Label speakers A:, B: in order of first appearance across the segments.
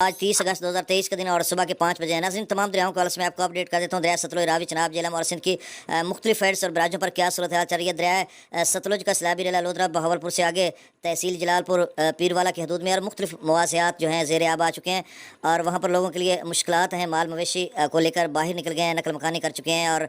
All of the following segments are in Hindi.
A: आज 30 अगस्त 2023 का दिन और सुबह के 5 बजे है। नाज़रीन, तमाम दरियाओं का मैं आपको अपडेट कर देता हूँ। दरिया सतलुज, रावी, चनाब, झेलम और सिंध की मुख्तलिफ हेड्स और बराजों पर क्या सूरत हाल चल रही है। दरिया सतलुज का सैलाबी रेला लोधरा बहावलपुर से आगे तहसील जलालपुर पीरवाला की हदूद में और मुख्तलिफ मवासियात जो हैं ज़ेर आब आ चुके हैं और वहाँ पर लोगों के लिए मुश्किलात हैं। माल मवेशी को लेकर बाहर निकल गए हैं, नकल मकानी कर चुके हैं और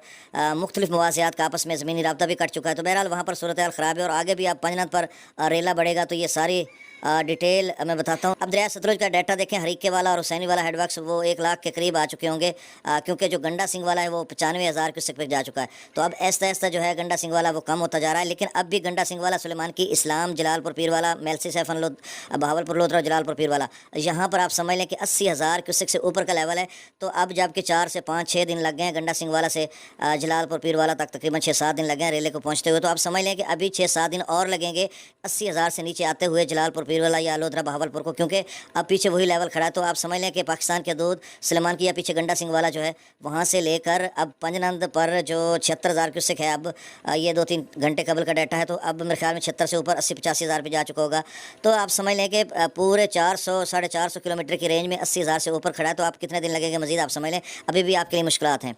A: मुख्तलिफ मवासियात का आपस में ज़मीनी रब्ता भी कट चुका है। तो बहरहाल वहाँ पर सूरत हाल ख़राब है और आगे भी आप पंजनद पर रेला बढ़ेगा तो ये सारी डिटेल मैं बताता हूँ। अब दरिया सतलुज का डाटा देखें, हरीके वाला और हुसैनी वाला हेडवर्क्स वो 1 लाख के करीब आ चुके होंगे, क्योंकि जो गंडा सिंह वाला है वो 95,000 क्यूसेक पे जा चुका है। तो अब ऐसा ऐसा जो है गंडा सिंह वाला वो कम होता जा रहा है, लेकिन अब भी गंडा सिंह वाला, सुलेमान की, इस्लाम, जलालपुर पीरवाला, मेलसी सैफन लोध, बहावलपुर लोधरा, जलालपुर पीरवाला, यहाँ पर आप समझ लें कि 80,000 क्यूसेक से ऊपर का लेवल है। तो अब जबकि 4 से 5-6 दिन लग गए हैं गंडा सिंह वाला से जलालपुर पीरवाला तक, तकरीबन 6-7 दिन लगे हैं रेले को पहुँचते हुए। तो आप समझ लें कि अभी 6-7 दिन और लगेंगे 80,000 से नीचे आते हुए जलालपुर पीरवाला या लोधरा बहावलपुर को, क्योंकि अब पीछे वही लेवल खड़ा है। तो आप समझ लें कि पाकिस्तान के दूध सुलेमान की या पीछे गंडा सिंह वाला जो है वहाँ से लेकर अब पंजनंद पर जो 76,000 क्यूसेक है, अब ये 2-3 घंटे कबल का डाटा है, तो अब मेरे ख्याल में 76 से ऊपर 80-85,000 पे जा चुका होगा। तो आप समझ लें कि पूरे 400-450 किलोमीटर की रेंज में 80,000 से ऊपर खड़ा है। तो आप कितने दिन लगेंगे मजीद, आप समझ लें अभी भी आपके लिए मुश्किलात हैं।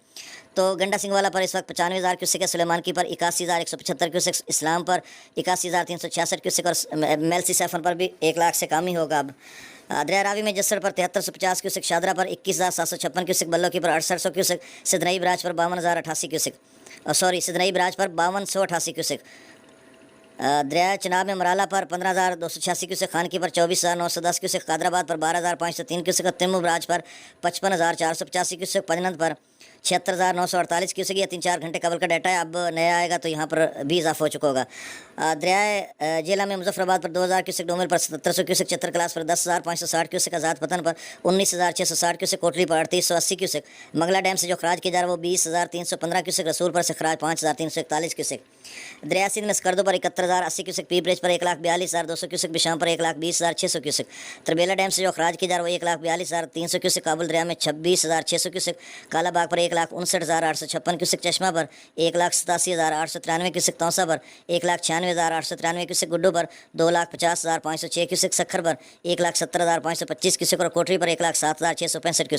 A: तो गंडा सिंह वाला पर इस वक्त 95,000 क्यूसेक है, सुलेमान की पर 81,175 क्यूसेक, इस्लाम पर 81,366 क्यूसेक और मेलसी सैफन पर भी 1 लाख से कम ही होगा। अब दरिया रावी में जसर पर 7350 क्यूसेक, शादरा पर 21,756 क्यूसेक, बल्लो की पर 6800 क्यूसेक, सिदनई बराज पर 52,088 क्यूसेक, सिदनई बराज पर 5288 क्यूसेक, दरिया चनाब में मराला पर 15,286 क्यूसेक, खान की पर 24,910 क्यूसेक, कादराबाद पर 12,503 क्यूसेक, तिम्मू बराज पर 55,485 क्यूसेक, पंजनद पर 76,948 क्यूसेक। ये 3-4 घंटे कबल का डाटा है, अब नया आएगा तो यहाँ पर भी इजाफा हो चुका होगा। दरिया जेला में मुजफ्फराबाद पर 2,000 क्यूसेक, डोमर पर 700 क्यूसेक, चतर क्लास पर 10,560 क्यूसेक, आज़ाद पतन पर 19,660 क्यूसेक, कोटली पर 3,880 क्यूसेक, मंगला डैम से जो खराज किया जा रहा है वो 20,315 क्यूसेक, रसूल पर से खराज 5,341 क्यूसेक, दरिया सिंध में स्कर्दो पर 71,080 क्यूसेक, पी ब्रिज पर 1,42,200 क्यूसेक, बिशाम पर 1,20,600 क्यूसेक, तरबेला डैम से जो खराज किया जा रहा है वो 1,42,300 क्यूसेक, काबुल दरिया में 26,600 क्यूसेक, कालाबाग पर 1,59,856 क्यूसेक, चश्मा पर 1,87,893 क्यूसेक, तौसा पर 1,96,893 क्यूसेक, गुड्डू पर 2,50,506 क्यूसेक, सखर पर 1,70,525 क्यूसेक और कोटरी पर 1,07,665 क्यूसेक।